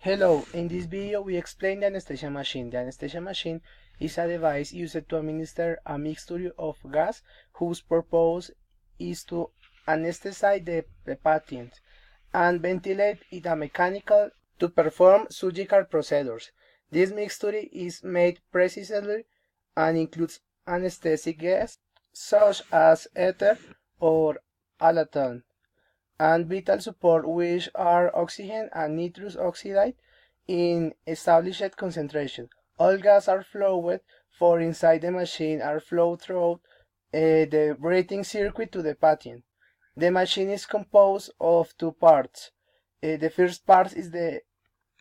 Hello, in this video we explain the anesthesia machine. The anesthesia machine is a device used to administer a mixture of gas whose purpose is to anesthetize the patient and ventilate it a mechanical to perform surgical procedures. This mixture is made precisely and includes anesthetic gas such as ether or allantoin and vital support, which are oxygen and nitrous oxide in established concentration. All gas are flowed for inside the machine are flowed through the breathing circuit to the patient. The machine is composed of two parts. The first part is the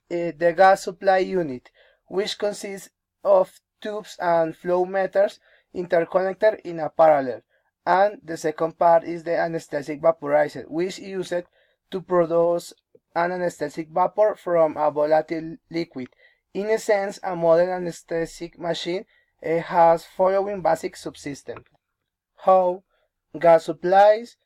gas supply unit, which consists of tubes and flow meters interconnected in a parallel, and the second part is the anesthetic vaporizer, which is used to produce an anesthetic vapor from a volatile liquid. In essence, a modern anesthetic machine has following basic subsystems: how gas supplies,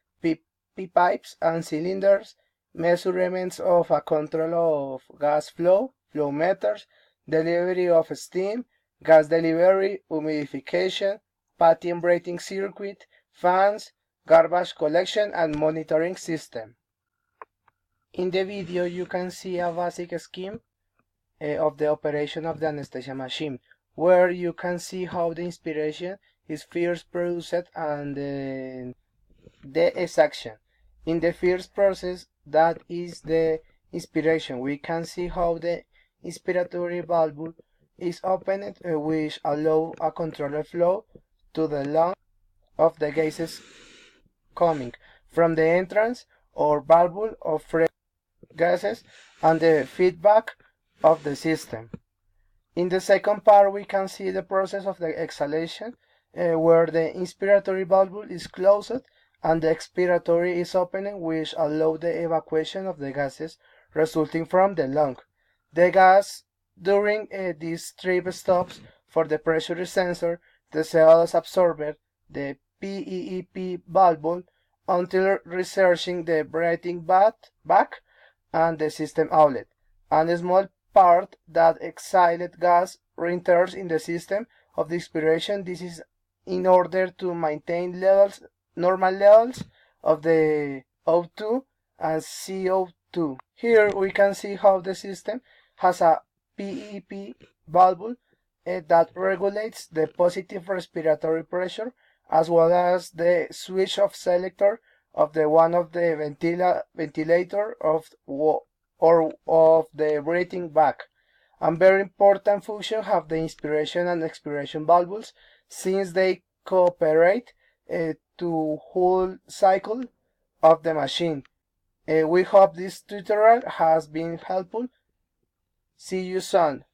pipes and cylinders, measurements of a control of gas flow, flow meters, delivery of steam, gas delivery, humidification, patient breathing circuit, fans, garbage collection and monitoring system. In the video you can see a basic scheme of the operation of the anesthesia machine, where you can see how the inspiration is first produced and the extraction. In the first process, that is the inspiration, we can see how the inspiratory valve is opened, which allow a controlled flow to the lung of the gases coming from the entrance or valve of fresh gases and the feedback of the system. In the second part, we can see the process of the exhalation, where the inspiratory valve is closed and the expiratory is opened, which allow the evacuation of the gases resulting from the lung. The gas during these trip stops for the pressure sensor, the cells absorbed the PEEP valve until researching the breathing back and the system outlet, and a small part that exhaled gas reenters in the system of the expiration. This is in order to maintain normal levels of the O2 and CO2. Here we can see how the system has a PEP valve that regulates the positive respiratory pressure, as well as the switch of selector of the one of the ventilator of the breathing back. And very important function have the inspiration and expiration valves, since they cooperate to whole cycle of the machine. We hope this tutorial has been helpful. See you soon.